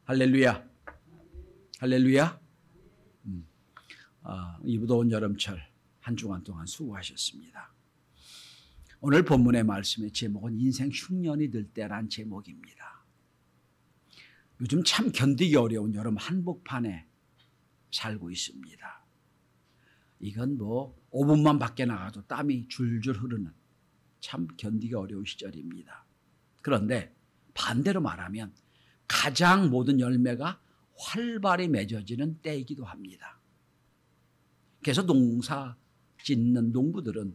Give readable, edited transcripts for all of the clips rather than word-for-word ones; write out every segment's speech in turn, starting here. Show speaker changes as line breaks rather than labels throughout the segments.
할렐루야. 할렐루야. 이 무더운 여름철 한 주간 동안 수고하셨습니다. 오늘 본문의 말씀의 제목은 인생 흉년이 들 때란 제목입니다. 요즘 참 견디기 어려운 여름 한복판에 살고 있습니다. 이건 5분만 밖에 나가도 땀이 줄줄 흐르는 참 견디기 어려운 시절입니다. 그런데 반대로 말하면 가장 모든 열매가 활발히 맺어지는 때이기도 합니다. 그래서 농사 짓는 농부들은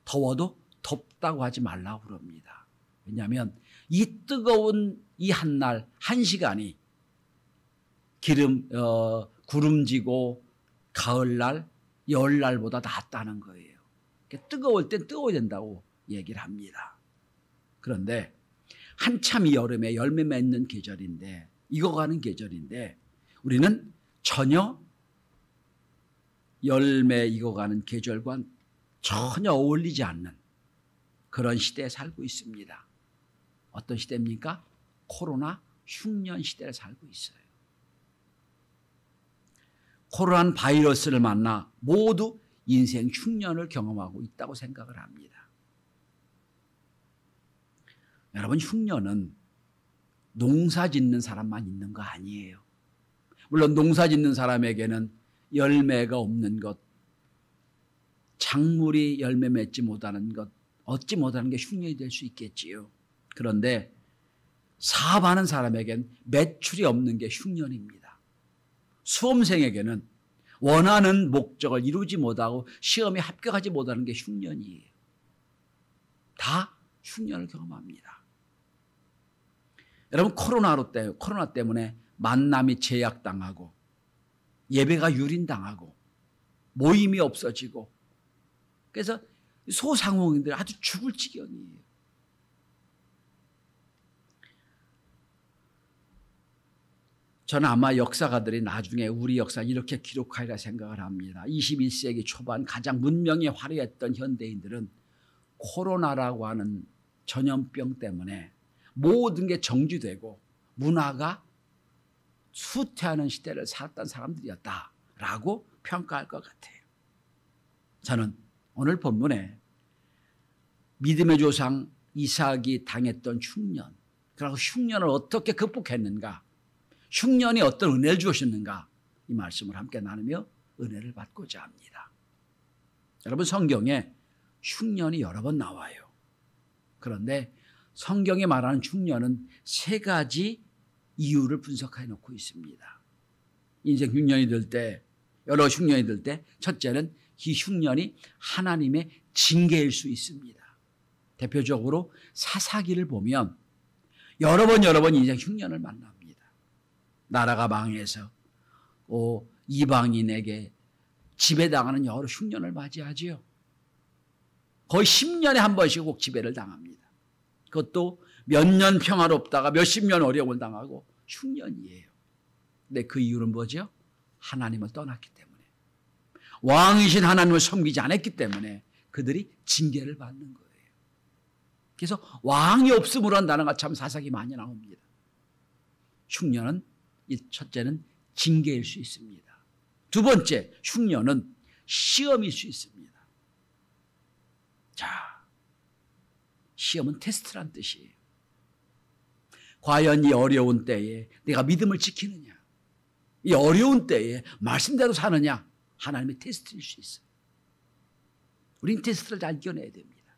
더워도 덥다고 하지 말라고 그럽니다. 왜냐하면 이 뜨거운 이 한날 한 시간이 구름지고 가을날 열날보다 낫다는 거예요. 뜨거울 땐 뜨거워야 된다고 얘기를 합니다. 그런데 한참 이 여름에 열매 맺는 계절인데 익어가는 계절인데 우리는 전혀 열매 익어가는 계절과 전혀 어울리지 않는 그런 시대에 살고 있습니다. 어떤 시대입니까? 코로나 흉년 시대를 살고 있어요. 코로나 바이러스를 만나 모두 인생 흉년을 경험하고 있다고 생각을 합니다. 여러분, 흉년은 농사 짓는 사람만 있는 거 아니에요. 물론 농사 짓는 사람에게는 열매가 없는 것, 작물이 열매 맺지 못하는 것, 얻지 못하는 게 흉년이 될 수 있겠지요. 그런데 사업하는 사람에겐 매출이 없는 게 흉년입니다. 수험생에게는 원하는 목적을 이루지 못하고 시험에 합격하지 못하는 게 흉년이에요. 다 흉년을 경험합니다. 여러분, 코로나 때문에 만남이 제약당하고 예배가 유린당하고 모임이 없어지고 그래서 소상공인들 아주 죽을 지경이에요. 저는 아마 역사가들이 나중에 우리 역사 이렇게 기록하리라 생각을 합니다. 21세기 초반 가장 문명이 화려했던 현대인들은 코로나라고 하는 전염병 때문에 모든 게 정지되고 문화가 쇠퇴하는 시대를 살았던 사람들이었다라고 평가할 것 같아요. 저는 오늘 본문에 믿음의 조상 이삭이 당했던 흉년, 그리고 흉년을 어떻게 극복했는가, 흉년이 어떤 은혜를 주셨는가, 이 말씀을 함께 나누며 은혜를 받고자 합니다. 여러분, 성경에 흉년이 여러 번 나와요. 그런데 성경이 말하는 흉년은 세 가지 이유를 분석해 놓고 있습니다. 인생 흉년이 들 때, 여러 흉년이 들 때, 첫째는 이 흉년이 하나님의 징계일 수 있습니다. 대표적으로 사사기를 보면 여러 번 인생 흉년을 만납니다. 나라가 망해서 이방인에게 지배당하는 여러 흉년을 맞이하지요. 거의 10년에 한 번씩 꼭 지배를 당합니다. 그것도 몇 년 평화롭다가 몇십 년 어려움을 당하고 흉년이에요. 근데 그 이유는 뭐죠? 하나님을 떠났기 때문에, 왕이신 하나님을 섬기지 않았기 때문에 그들이 징계를 받는 거예요. 그래서 왕이 없음으로 한 단어가 참 사사기 많이 나옵니다. 흉년은 첫째는 징계일 수 있습니다. 두 번째, 흉년은 시험일 수 있습니다. 자, 시험은 테스트란 뜻이에요. 과연 이 어려운 때에 내가 믿음을 지키느냐, 이 어려운 때에 말씀대로 사느냐, 하나님의 테스트일 수 있어요. 우린 테스트를 잘 이겨내야 됩니다.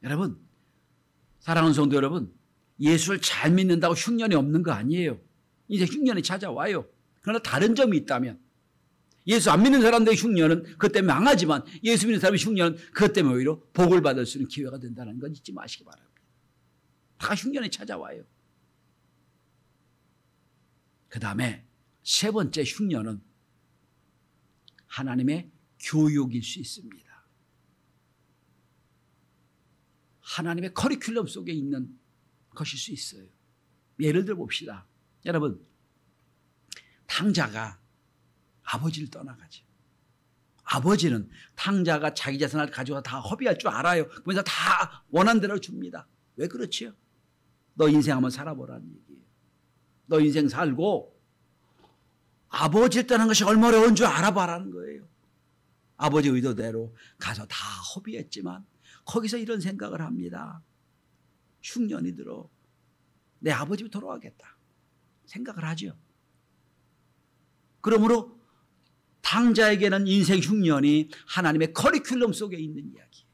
여러분, 사랑하는 성도 여러분, 예수를 잘 믿는다고 흉년이 없는 거 아니에요. 이제 흉년이 찾아와요. 그러나 다른 점이 있다면, 예수 안 믿는 사람들의 흉년은 그것 때문에 망하지만 예수 믿는 사람의 흉년은 그것 때문에 오히려 복을 받을 수 있는 기회가 된다는 건 잊지 마시기 바랍니다. 다 흉년이 찾아와요. 그 다음에 세 번째 흉년은 하나님의 교육일 수 있습니다. 하나님의 커리큘럼 속에 있는 것일 수 있어요. 예를 들어 봅시다. 여러분, 탕자가 아버지를 떠나가죠. 아버지는 탕자가 자기 재산을 가져가 다 허비할 줄 알아요. 그래서 다 원하는 대로 줍니다. 왜 그렇지요? 너 인생 한번 살아보라는 얘기예요. 너 인생 살고 아버지를 떠나는 것이 얼마나 어려운 줄 알아봐라는 거예요. 아버지 의도대로 가서 다 허비했지만 거기서 이런 생각을 합니다. 흉년이 들어 내 아버지로 돌아가겠다 생각을 하죠. 그러므로 당자에게는 인생 흉년이 하나님의 커리큘럼 속에 있는 이야기예요.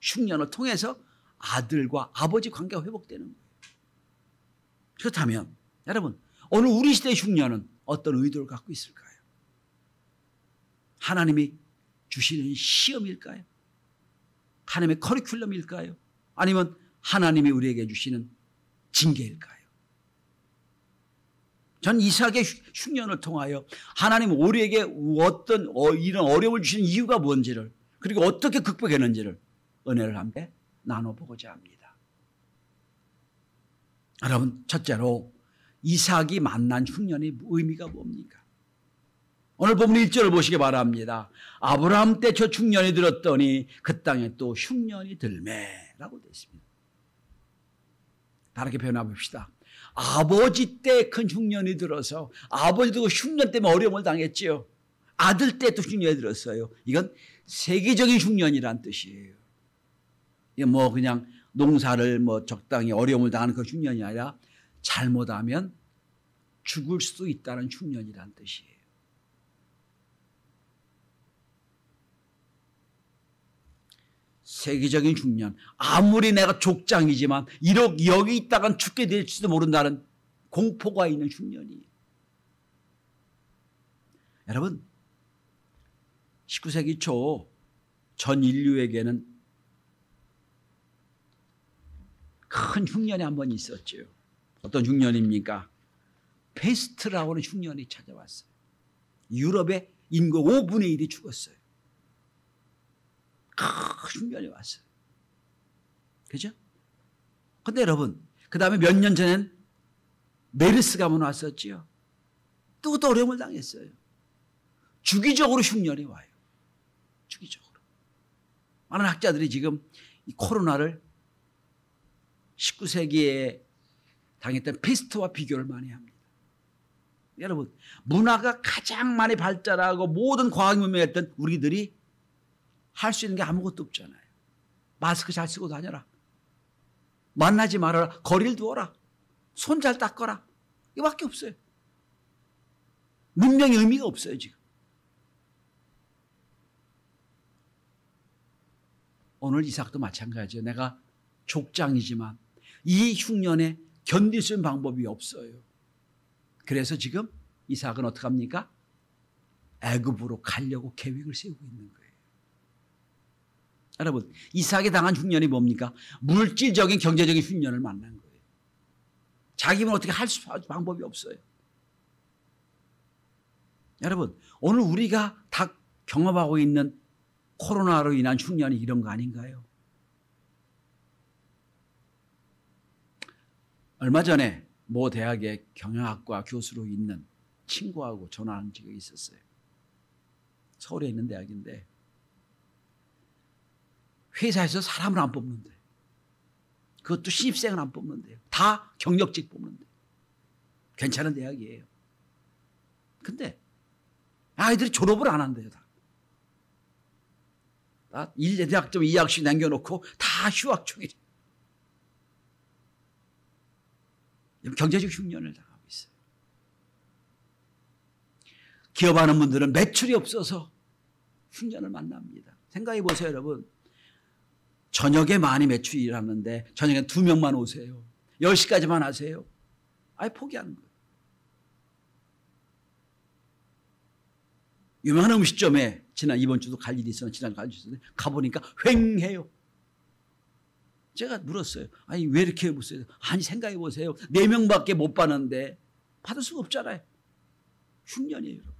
흉년을 통해서 아들과 아버지 관계가 회복되는 거예요. 그렇다면 여러분 오늘 우리 시대의 흉년은 어떤 의도를 갖고 있을까요? 하나님이 주시는 시험일까요? 하나님의 커리큘럼일까요? 아니면 하나님이 우리에게 주시는 징계일까요? 전 이삭의 흉년을 통하여 하나님 우리에게 어떤 이런 어려움을 주시는 이유가 뭔지를 그리고 어떻게 극복했는지를 은혜를 함께 나눠보고자 합니다. 여러분 첫째로 이삭이 만난 흉년의 의미가 뭡니까? 오늘 본문 1절을 보시기 바랍니다. 아브라함 때 저 흉년이 들었더니 그 땅에 또 흉년이 들매라고 되어 있습니다. 다르게 표현해 봅시다. 아버지 때 큰 흉년이 들어서 아버지도 그 흉년 때문에 어려움을 당했지요. 아들 때 또 흉년이 들었어요. 이건 세계적인 흉년이란 뜻이에요. 이게 뭐 그냥 농사를 뭐 적당히 어려움을 당하는 그 흉년이 아니라 잘못하면 죽을 수도 있다는 흉년이란 뜻이에요. 세계적인 흉년. 아무리 내가 족장이지만 여기 있다간 죽게 될지도 모른다는 공포가 있는 흉년이에요. 여러분 19세기 초 전 인류에게는 큰 흉년이 한 번 있었죠. 어떤 흉년입니까? 페스트라고 하는 흉년이 찾아왔어요. 유럽의 인구 5분의 1이 죽었어요. 큰 흉년이 왔어요. 그죠? 근데 여러분, 그 다음에 몇 년 전엔 메르스가 한번 왔었지요. 또 어려움을 당했어요. 주기적으로 흉년이 와요. 주기적으로. 많은 학자들이 지금 이 코로나를 19세기에 당했던 페스트와 비교를 많이 합니다. 여러분, 문화가 가장 많이 발달하고 모든 과학 문명했던 우리들이 할 수 있는 게 아무것도 없잖아요. 마스크 잘 쓰고 다녀라. 만나지 말아라. 거리를 두어라. 손 잘 닦아라. 이거밖에 없어요. 문명의 의미가 없어요 지금. 오늘 이삭도 마찬가지예요. 내가 족장이지만 이 흉년에 견딜 수 있는 방법이 없어요. 그래서 지금 이삭은 어떻게 합니까? 애굽으로 가려고 계획을 세우고 있는 거예요. 여러분, 이삭이 당한 흉년이 뭡니까? 물질적인 경제적인 흉년을 만난 거예요. 자기는 어떻게 할 방법이 없어요. 여러분, 오늘 우리가 다 경험하고 있는 코로나로 인한 흉년이 이런 거 아닌가요? 얼마 전에 모 대학의 경영학과 교수로 있는 친구하고 전화한 적이 있었어요. 서울에 있는 대학인데 회사에서 사람을 안 뽑는데 그것도 신입생을 안 뽑는데요. 다 경력직 뽑는데 괜찮은 대학이에요. 근데 아이들이 졸업을 안 한대요. 다 1대학점 2학씩 남겨놓고 다 휴학 중이래요. 경제적 흉년을 당하고 있어요. 기업하는 분들은 매출이 없어서 흉년을 만납니다. 생각해 보세요 여러분. 저녁에 많이 매출이 일하는데 저녁에 2명만 오세요. 10시까지만 하세요. 아예 포기하는 거예요. 유명한 음식점에 이번 주도 갈 일이 있었는데 지난주 갈 일이 있었는데 가보니까 휑해요. 제가 물었어요. 아니 왜 이렇게 보세요? 아니 생각해 보세요. 4명밖에 못 받는데 받을 수가 없잖아요. 흉년이에요. 여러분.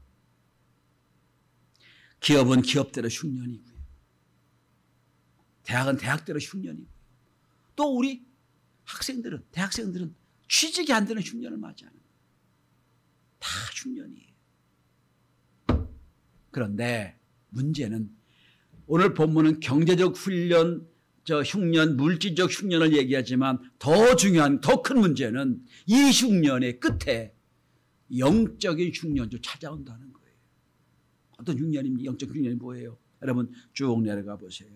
기업은 기업대로 흉년이고요. 대학은 대학대로 흉년이고요. 또 우리 학생들은 대학생들은 취직이 안 되는 흉년을 맞이하는 거예요. 다 흉년이에요. 그런데 문제는 오늘 본문은 경제적 훈련, 저 흉년, 물질적 흉년을 얘기하지만 더 중요한, 더 큰 문제는 이 흉년의 끝에 영적인 흉년도 찾아온다는 거예요. 어떤 흉년입니까? 영적 흉년이 뭐예요? 여러분 쭉 내려가 보세요.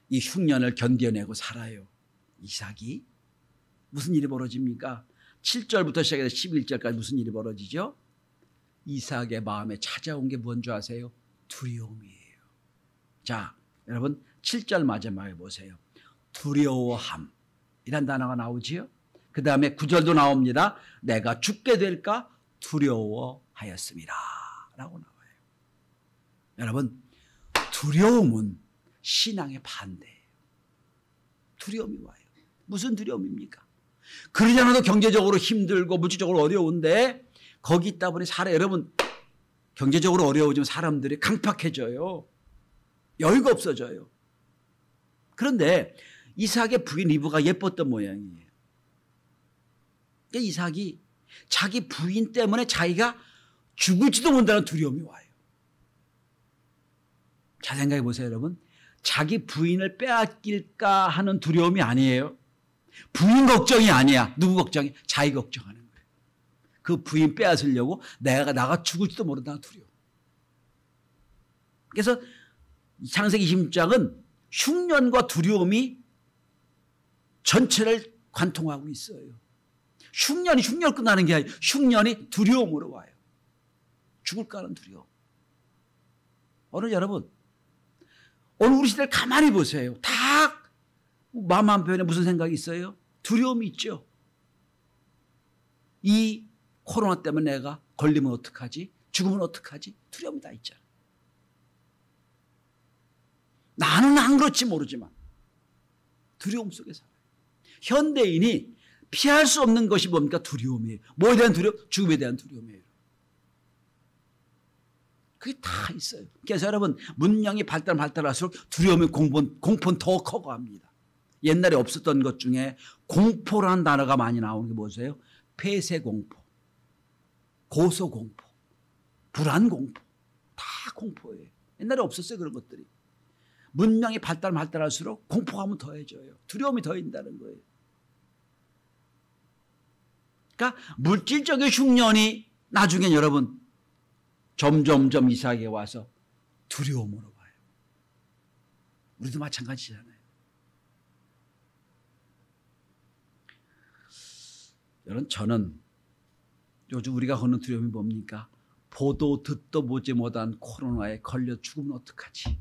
이 흉년을 견뎌내고 살아요. 이삭이. 무슨 일이 벌어집니까? 7절부터 시작해서 11절까지 무슨 일이 벌어지죠? 이삭의 마음에 찾아온 게 뭔 줄 아세요? 두려움이에요. 자, 여러분 7절 마지막에 보세요. 두려워함 이란 단어가 나오지요. 그 다음에 9절도 나옵니다. 내가 죽게 될까 두려워하였습니다 라고 나와요. 여러분 두려움은 신앙의 반대예요. 두려움이 와요. 무슨 두려움입니까? 그러지 않아도 경제적으로 힘들고 물질적으로 어려운데 거기 있다 보니 여러분 경제적으로 어려워지면 사람들이 강팍해져요. 여유가 없어져요. 그런데 이삭의 부인 리브가 예뻤던 모양이에요. 그러니까 이삭이 자기 부인 때문에 자기가 죽을지도 모른다는 두려움이 와요. 잘 생각해 보세요, 여러분. 자기 부인을 빼앗길까 하는 두려움이 아니에요. 부인 걱정이 아니야. 누구 걱정이? 자기 걱정하는 거예요. 그 부인 빼앗으려고 나가 죽을지도 모른다는 두려움. 그래서 창세기 20장은 흉년과 두려움이 전체를 관통하고 있어요. 흉년이 흉년 끝나는 게 아니라 흉년이 두려움으로 와요. 죽을까 하는 두려움. 오늘 여러분 오늘 우리 시대를 가만히 보세요. 다 마음 한편에 무슨 생각이 있어요? 두려움이 있죠. 이 코로나 때문에 내가 걸리면 어떡하지? 죽으면 어떡하지? 두려움이 다 있잖아. 나는 안 그렇지 모르지만 두려움 속에 살아요. 현대인이 피할 수 없는 것이 뭡니까? 두려움이에요. 뭐에 대한 두려움? 죽음에 대한 두려움이에요. 그게 다 있어요. 그래서 여러분 문명이 발달할수록 두려움의 공포는 더 커가합니다. 옛날에 없었던 것 중에 공포라는 단어가 많이 나오는 게 뭐세요? 폐쇄공포, 고소공포, 불안공포. 다 공포예요. 옛날에 없었어요. 그런 것들이. 문명이 발달할수록 공포감은 더해져요. 두려움이 더해진다는 거예요. 그러니까 물질적인 흉년이 나중에 여러분 점점점 이삭에 와서 두려움으로 와요. 우리도 마찬가지잖아요. 여러분 저는 요즘 우리가 거는 두려움이 뭡니까? 보도 듣도 보지 못한 코로나에 걸려 죽으면 어떡하지?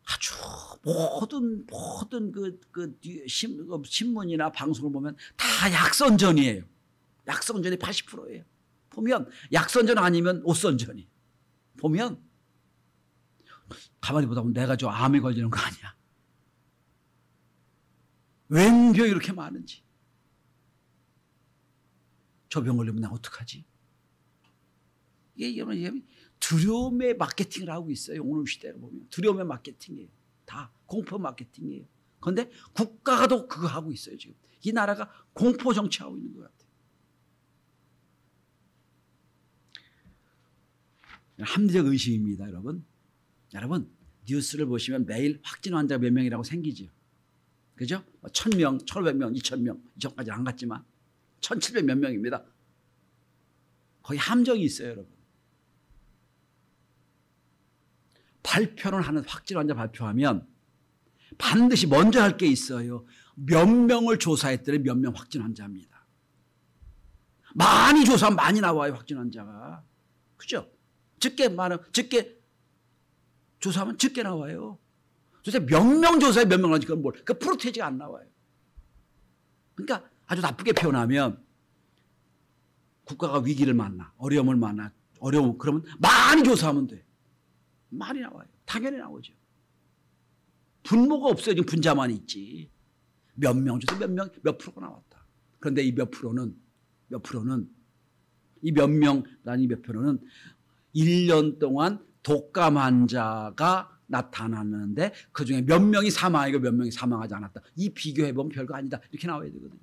아주 모든 신문이나 방송을 보면 다 약선전이에요. 약선전이 80%예요. 보면 약선전 아니면 옷선전이. 보면 가만히 보다 보면 내가 저 암에 걸리는 거 아니야. 웬 병이 이렇게 많은지. 저 병 걸리면 나 어떡하지? 이게 두려움의 마케팅을 하고 있어요. 오늘 시대에 보면. 두려움의 마케팅이에요. 다 공포 마케팅이에요. 그런데 국가가 또 그거 하고 있어요. 지금. 이 나라가 공포 정치하고 있는 것 같아요. 합리적 의심입니다. 여러분. 여러분 뉴스를 보시면 매일 확진 환자가 몇 명이라고 생기죠. 그죠? 1000명, 1500명, 2000명, 이전까지 안 갔지만 1700 몇 명입니다. 거의 함정이 있어요. 여러분. 발표를 하는 확진 환자 발표하면 반드시 먼저 할 게 있어요. 몇 명을 조사했더니 몇 명 확진 환자입니다. 많이 조사하면 많이 나와요. 확진 환자가. 그죠? 적게 조사하면 적게 나와요. 도대체 몇 명 조사에 몇 명 나오지? 그건 뭘? 그 프로테이지가 안 나와요. 그러니까 아주 나쁘게 표현하면 국가가 위기를 만나, 어려움을 만나, 그러면 많이 조사하면 돼. 많이 나와요. 당연히 나오죠. 분모가 없어요. 지금 분자만 있지. 몇 명 조사 몇 프로가 나왔다. 그런데 이 몇 프로는 이 몇 명, 난 이 몇 프로는 1년 동안 독감 환자가 나타났는데 그중에 몇 명이 사망하고 몇 명이 사망하지 않았다. 이 비교해보면 별거 아니다. 이렇게 나와야 되거든요.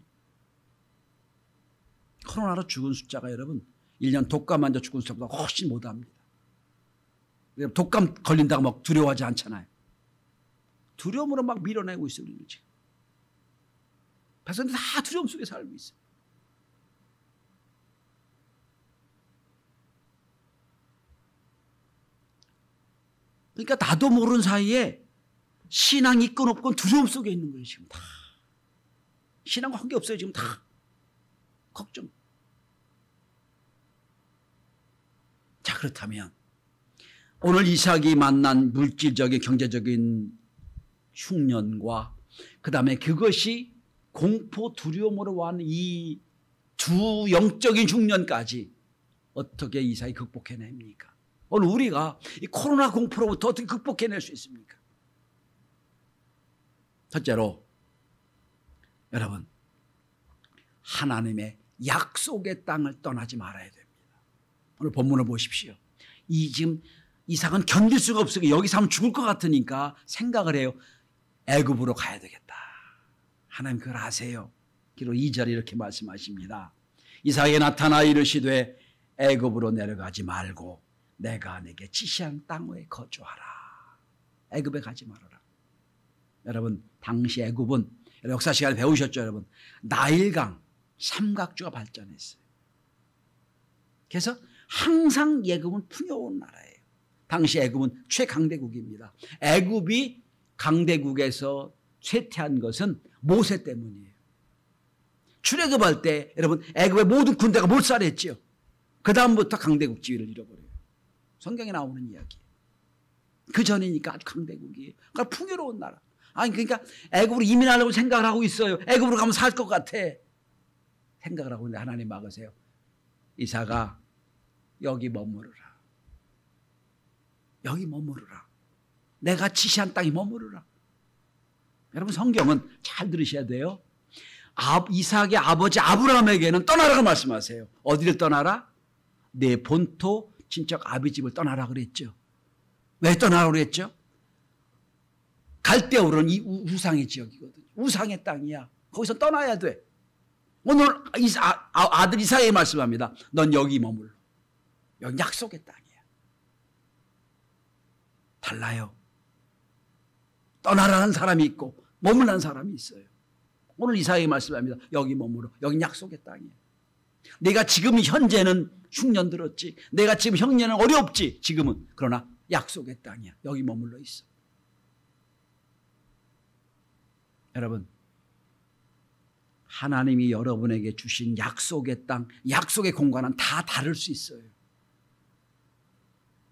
코로나로 죽은 숫자가 여러분 1년 독감 환자 죽은 숫자보다 훨씬 못합니다. 독감 걸린다고 막 두려워하지 않잖아요. 두려움으로 막 밀어내고 있어요. 우리는 지금. 백성들 다 두려움 속에 살고 있어요. 그러니까 나도 모르는 사이에 신앙이 있건 없건 두려움 속에 있는 거예요. 지금 다. 신앙과 관계 없어요. 지금 다. 걱정. 자, 그렇다면 오늘 이삭이 만난 물질적인 경제적인 흉년과 그 다음에 그것이 공포 두려움으로 와는 이 두 영적인 흉년까지 어떻게 이삭이 극복해냅니까? 오늘 우리가 이 코로나 공포로부터 어떻게 극복해낼 수 있습니까? 첫째로 여러분, 하나님의 약속의 땅을 떠나지 말아야 됩니다. 오늘 본문을 보십시오. 지금 이삭은 견딜 수가 없으니까 여기서 하면 죽을 것 같으니까 생각을 해요. 애굽으로 가야 되겠다. 하나님 그걸 아세요. 그리고 2절에 이렇게 말씀하십니다. 이삭에게 나타나 이르시되 애굽으로 내려가지 말고 내가 내게 지시한 땅에 거주하라. 애굽에 가지 말아라. 여러분, 당시 애굽은 역사 시간에 배우셨죠, 여러분? 나일강 삼각주가 발전했어요. 그래서 항상 애굽은 풍요로운 나라예요. 당시 애굽은 최강대국입니다. 애굽이 강대국에서 쇠퇴한 것은 모세 때문이에요. 출애굽할 때 여러분 애굽의 모든 군대가 몰살했죠. 그 다음부터 강대국 지위를 잃어버려요. 성경에 나오는 이야기. 그 전이니까 아주 강대국이에요. 그러니까 풍요로운 나라. 아니 그러니까 애굽으로 이민하려고 생각을 하고 있어요. 애굽으로 가면 살 것 같아. 생각을 하고 있는데 하나님 막으세요. 이삭아 여기 머무르라. 여기 머무르라. 내가 지시한 땅에 머무르라. 여러분 성경은 잘 들으셔야 돼요. 이삭의 아버지 아브라함에게는 떠나라고 말씀하세요. 어디를 떠나라? 내 본토 친척 아비집을 떠나라 그랬죠. 왜 떠나라고 그랬죠? 갈대우르는 이 우상의 지역이거든요. 우상의 땅이야. 거기서 떠나야 돼. 오늘 아들 이삭에게 말씀합니다. 넌 여기 머물러. 여기 약속의 땅이야. 달라요. 떠나라는 사람이 있고 머물라는 사람이 있어요. 오늘 이삭에게 말씀합니다. 여기 머물러. 여긴 약속의 땅이야. 내가 지금 현재는 흉년 들었지. 내가 지금 형년은 어렵지. 지금은. 그러나 약속의 땅이야. 여기 머물러 있어. 여러분, 하나님이 여러분에게 주신 약속의 땅, 약속의 공간은 다 다를 수 있어요.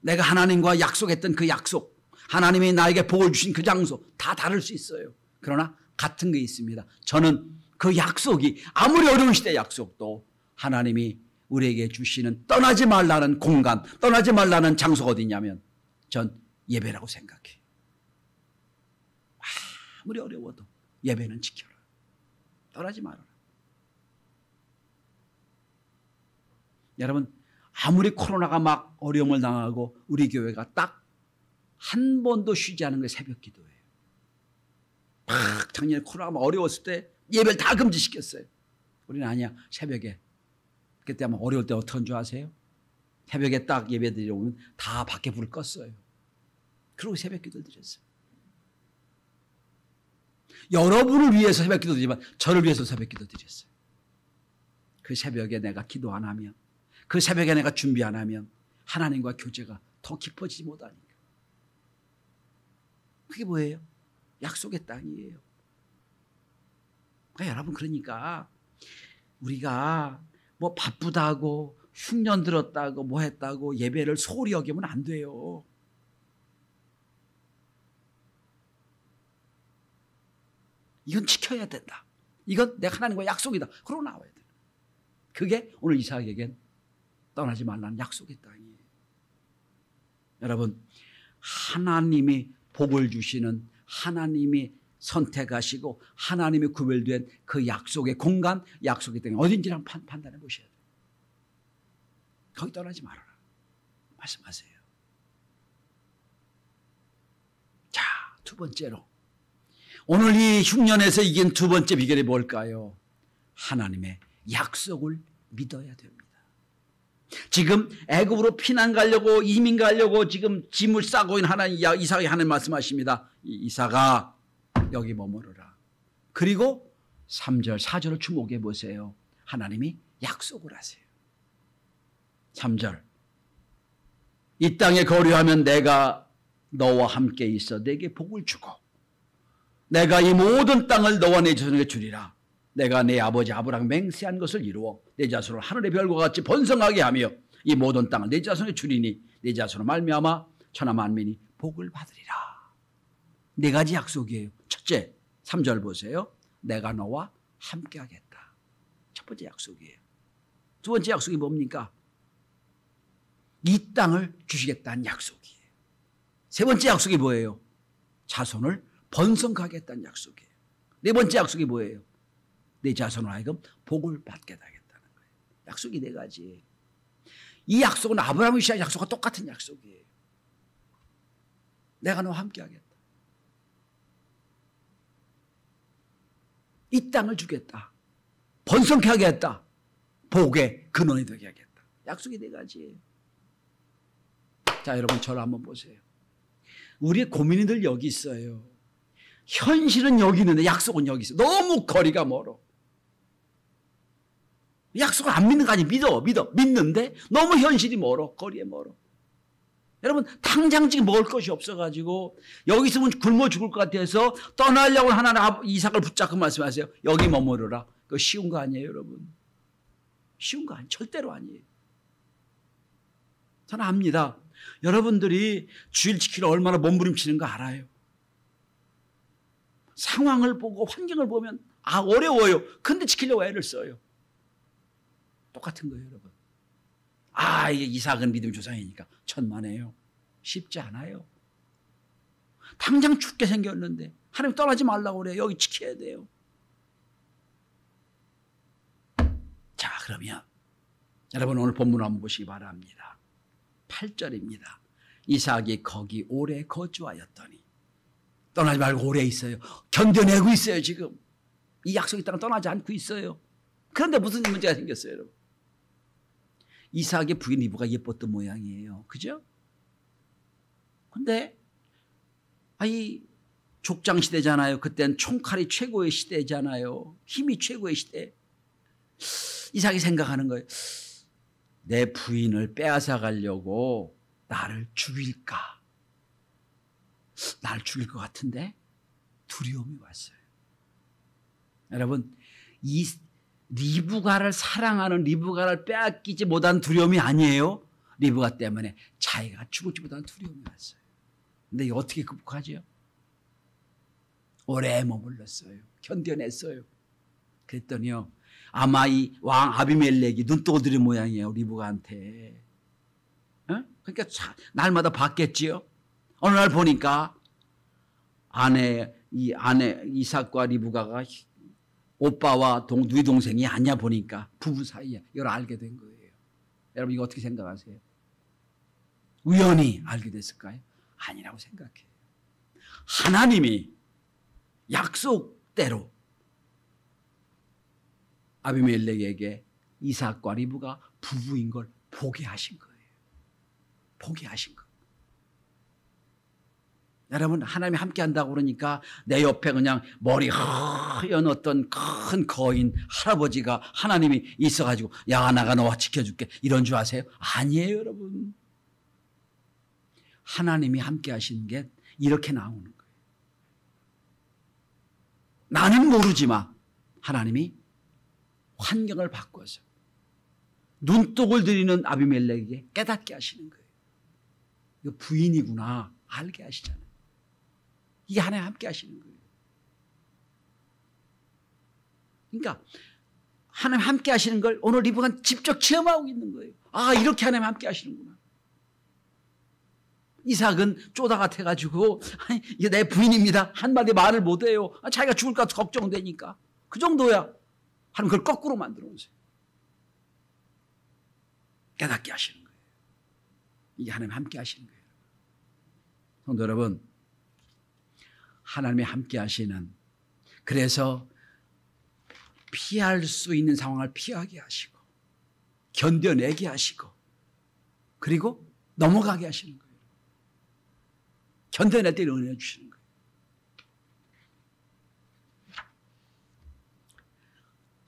내가 하나님과 약속했던 그 약속, 하나님이 나에게 복을 주신 그 장소 다 다를 수 있어요. 그러나 같은 게 있습니다. 저는 그 약속이 아무리 어려운 시대의 약속도 하나님이 우리에게 주시는 떠나지 말라는 공간, 떠나지 말라는 장소가 어디냐면 전 예배라고 생각해요. 아무리 어려워도 예배는 지켜라. 떠나지 말아라. 여러분 아무리 코로나가 막 어려움을 당하고 우리 교회가 딱 한 번도 쉬지 않은 게 새벽 기도예요. 막 작년에 코로나가 막 어려웠을 때 예배를 다 금지시켰어요. 우리는 아니야. 새벽에. 그때 아마 어려울 때 어떻게 한 줄 아세요? 새벽에 딱 예배 드리러 오면 다 밖에 불을 껐어요. 그리고 새벽 기도를 드렸어요. 여러분을 위해서 새벽 기도 드리지만 저를 위해서 새벽 기도 드렸어요. 그 새벽에 내가 기도 안 하면, 그 새벽에 내가 준비 안 하면 하나님과 교제가 더 깊어지지 못하니까. 그게 뭐예요? 약속의 땅이에요. 그러니까 여러분, 그러니까 우리가 뭐 바쁘다고 흉년 들었다고 뭐 했다고 예배를 소홀히 여기면 안 돼요. 이건 지켜야 된다. 이건 내가 하나님과 약속이다. 그러고 나와야 돼. 그게 오늘 이삭에겐 떠나지 말라는 약속의 땅이에요. 여러분, 하나님이 복을 주시는, 하나님이 선택하시고 하나님이 구별된 그 약속의 공간, 약속의 땅이 어딘지를 한번 판단해 보셔야 돼요. 거기 떠나지 말아라. 말씀하세요. 자, 두 번째로 오늘 이 흉년에서 이긴 두 번째 비결이 뭘까요? 하나님의 약속을 믿어야 됩니다. 지금 애굽으로 피난 가려고 이민 가려고 지금 짐을 싸고 있는 이삭이 하나님 말씀하십니다. 이삭아 여기 머무르라. 그리고 3절 4절을 주목해 보세요. 하나님이 약속을 하세요. 3절 이 땅에 거류하면 내가 너와 함께 있어 내게 복을 주고 내가 이 모든 땅을 너와 내 자손에게 주리라. 내가 내 아버지 아브라함 맹세한 것을 이루어 내 자손을 하늘의 별과 같이 번성하게 하며 이 모든 땅을 내 자손에 주리니 내 자손을 말미암아 천하 만민이 복을 받으리라. 네 가지 약속이에요. 첫째 3절 보세요. 내가 너와 함께 하겠다. 첫 번째 약속이에요. 두 번째 약속이 뭡니까? 이 땅을 주시겠다는 약속이에요. 세 번째 약속이 뭐예요? 자손을 번성하겠다는 약속이에요. 네 번째 약속이 뭐예요? 내 자손을 하여금 복을 받게 하겠다는 거예요. 약속이 네 가지예요. 이 약속은 아브라함이 시작한 약속과 똑같은 약속이에요. 내가 너와 함께 하겠다. 이 땅을 주겠다. 번성케 하겠다. 복의 근원이 되게 하겠다. 약속이 네 가지예요. 자, 여러분 저를 한번 보세요. 우리의 고민이 늘 여기 있어요. 현실은 여기 있는데 약속은 여기 있어요. 너무 거리가 멀어. 약속을 안 믿는 거 아니에요. 믿는데 너무 현실이 멀어. 거리에 멀어. 여러분 당장 지금 먹을 것이 없어가지고 여기 있으면 굶어 죽을 것 같아서 떠나려고 하나님 이삭을 붙잡고 말씀하세요. 여기 머무르라. 그거 쉬운 거 아니에요, 여러분. 쉬운 거 아니에요. 절대로 아니에요. 저는 압니다. 여러분들이 주일 지키러 얼마나 몸부림치는 거 알아요. 상황을 보고 환경을 보면 어려워요. 근데 지키려고 애를 써요. 똑같은 거예요, 여러분. 이게 이삭은 믿음의 조상이니까 천만에요. 쉽지 않아요. 당장 죽게 생겼는데 하나님 떠나지 말라고 그래요. 여기 지켜야 돼요. 자, 그러면 여러분 오늘 본문 한번 보시기 바랍니다. 8절입니다. 이삭이 거기 오래 거주하였더니 떠나지 말고 오래 있어요. 견뎌내고 있어요. 지금 이 약속의 땅을 떠나지 않고 있어요. 그런데 무슨 문제가 생겼어요, 여러분? 이삭의 부인 리브가 예뻤던 모양이에요. 그죠? 근데 이 족장 시대잖아요. 그때는 총칼이 최고의 시대잖아요. 힘이 최고의 시대. 이삭이 생각하는 거예요. 내 부인을 빼앗아 가려고 나를 죽일까? 나를 죽일 것 같은데 두려움이 왔어요. 여러분 이 리브가를 사랑하는 리브가를 빼앗기지 못한 두려움이 아니에요. 리브가 때문에 자기가 죽을지 못한 두려움이 왔어요. 근데 어떻게 극복하죠? 오래 머물렀어요. 견뎌냈어요. 그랬더니요. 아마 이 왕 아비멜렉이 눈독을 들인 모양이에요. 리브가한테. 그러니까 날마다 봤겠지요. 어느 날 보니까 이삭과 리브가가 오빠와 누이 동생이 아니야 보니까 부부 사이야. 이걸 알게 된 거예요. 여러분 이거 어떻게 생각하세요? 우연히 알게 됐을까요? 아니라고 생각해요. 하나님이 약속대로 아비멜렉에게 이삭과 리브가 부부인 걸 보게 하신 거예요. 보게 하신 거. 여러분 하나님이 함께 한다고 그러니까 내 옆에 그냥 머리 하얀 어떤 큰 거인 할아버지가 하나님이 있어가지고 야 나가 너와 지켜줄게 이런 줄 아세요? 아니에요, 여러분. 하나님이 함께 하시는 게 이렇게 나오는 거예요. 나는 모르지만 하나님이 환경을 바꿔서 눈독을 들이는 아비멜렉에게 깨닫게 하시는 거예요. 이거 부인이구나 알게 하시잖아요. 이게 하나님 함께 하시는 거예요. 그러니까 하나님 함께 하시는 걸 오늘 리브가 직접 체험하고 있는 거예요. 이렇게 하나님 함께 하시는구나. 이삭은 쪼다 같아가지고 이게 내 부인입니다. 한마디 말을 못해요. 자기가 죽을까 걱정되니까. 그 정도야. 하나님 그걸 거꾸로 만들어 놓으세요. 깨닫게 하시는 거예요. 이게 하나님 함께 하시는 거예요. 성도 여러분, 하나님이 함께 하시는, 그래서 피할 수 있는 상황을 피하게 하시고 견뎌내게 하시고 그리고 넘어가게 하시는 거예요. 견뎌낼 때 은혜 주시는 거예요.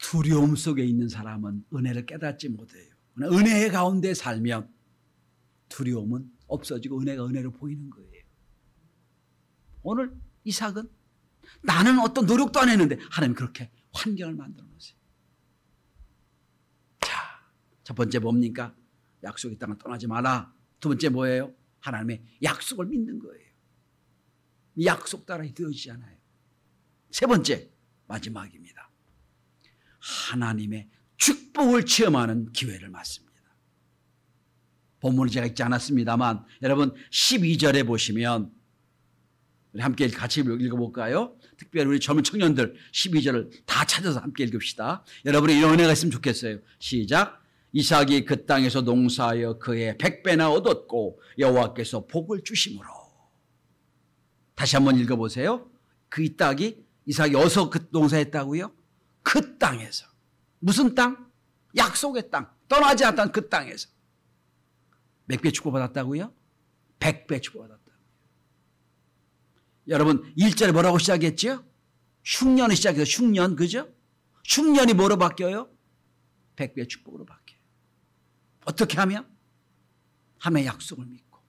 두려움 속에 있는 사람은 은혜를 깨닫지 못해요. 은혜의 가운데 살면 두려움은 없어지고 은혜가 은혜로 보이는 거예요. 오늘 이삭은 나는 어떤 노력도 안 했는데 하나님 그렇게 환경을 만들어 놓으세요. 자, 첫 번째 뭡니까? 약속의 땅을 떠나지 마라. 두 번째 뭐예요? 하나님의 약속을 믿는 거예요. 이 약속 따라 이루어지지 않아요. 세 번째, 마지막입니다. 하나님의 축복을 체험하는 기회를 맞습니다. 본문을 제가 읽지 않았습니다만 여러분 12절에 보시면 우리 함께 같이 읽어볼까요? 특별히 우리 젊은 청년들 12절을 다 찾아서 함께 읽읍시다. 여러분의 이런 은혜가 있으면 좋겠어요. 시작. 이삭이 그 땅에서 농사하여 그의 100배나 얻었고 여호와께서 복을 주심으로. 다시 한번 읽어보세요. 그 이 땅이 이삭이 어디서 그 농사했다고요? 그 땅에서. 무슨 땅? 약속의 땅. 떠나지 않았던 그 땅에서. 몇 배 축복받았다고요? 100배 축복받았다. 여러분 1절에 뭐라고 시작했죠? 흉년이 시작해서 흉년, 그죠? 흉년이 뭐로 바뀌어요? 100배 축복으로 바뀌어요. 어떻게 하면? 하나님의 약속을 믿고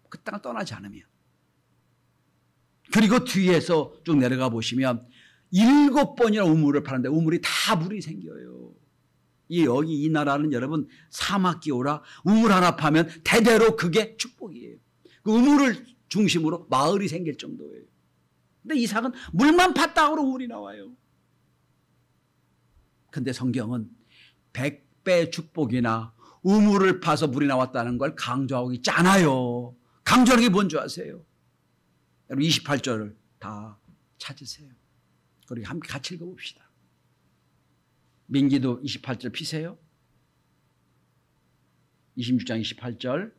그 땅을 떠나지 않으면. 그리고 뒤에서 쭉 내려가 보시면 7번이나 우물을 파는데 우물이 다 물이 생겨요. 여기 이 나라는 여러분 사막기후라 우물 하나 파면 대대로 그게 축복이에요. 그 우물을 중심으로 마을이 생길 정도예요. 근데 이삭은 물만 팠다고 우물이 나와요. 근데 성경은 100배 축복이나 우물을 파서 물이 나왔다는 걸 강조하고 있지 않아요. 강조하는 게 뭔지 아세요? 여러분 28절을 다 찾으세요. 그리고 함께 같이 읽어봅시다. 민기도 28절 피세요. 26장 28절.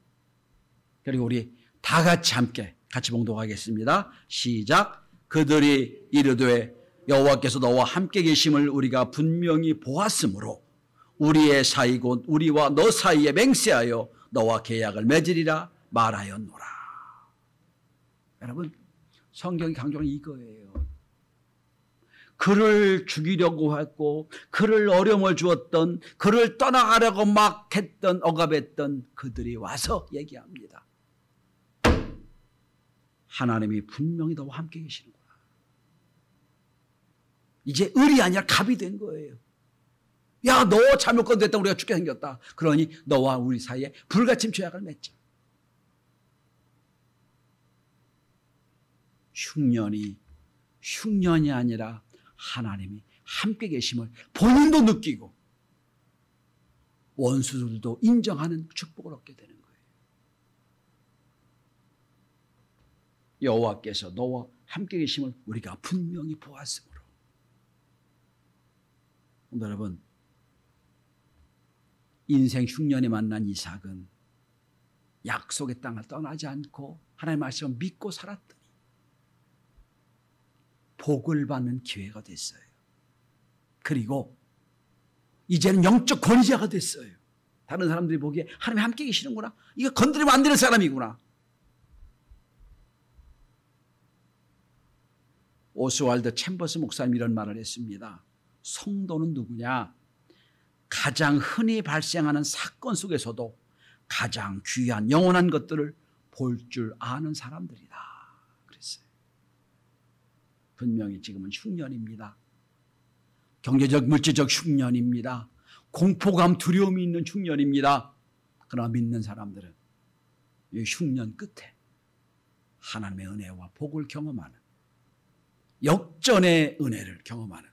그리고 우리 다 같이 함께 같이 봉독하겠습니다. 시작. 그들이 이르되 여호와께서 너와 함께 계심을 우리가 분명히 보았으므로 우리의 사이 곧 우리와 너 사이에 맹세하여 너와 계약을 맺으리라 말하였노라. 여러분 성경이 강조하는 이거예요. 그를 죽이려고 했고 그를 어려움을 주었던 그를 떠나가려고 막 했던 억압했던 그들이 와서 얘기합니다. 하나님이 분명히 너와 함께 계시는구나. 이제 을이 아니라 갑이 된 거예요. 야, 너 잘못 건드렸다 우리가 죽게 생겼다. 그러니 너와 우리 사이에 불가침 죄악을 맺자. 흉년이 아니라 하나님이 함께 계심을 본인도 느끼고 원수들도 인정하는 축복을 얻게 되는 거예요. 여호와께서 너와 함께 계심을 우리가 분명히 보았으므로. 여러분 인생 흉년에 만난 이삭은 약속의 땅을 떠나지 않고 하나님의 말씀을 믿고 살았더니 복을 받는 기회가 됐어요. 그리고 이제는 영적 권위자가 됐어요. 다른 사람들이 보기에 하나님이 함께 계시는구나. 이거 건드리면 안 되는 사람이구나. 오스왈드 챔버스 목사님이 이런 말을 했습니다. 성도는 누구냐? 가장 흔히 발생하는 사건 속에서도 가장 귀한 영원한 것들을 볼 줄 아는 사람들이다. 그랬어요. 분명히 지금은 흉년입니다. 경제적 물질적 흉년입니다. 공포감 두려움이 있는 흉년입니다. 그러나 믿는 사람들은 이 흉년 끝에 하나님의 은혜와 복을 경험하는 역전의 은혜를 경험하는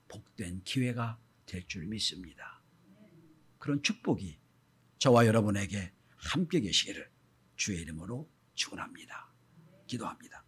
복된 기회가 될 줄 믿습니다. 그런 축복이 저와 여러분에게 함께 계시기를 주의 이름으로 축원합니다. 기도합니다.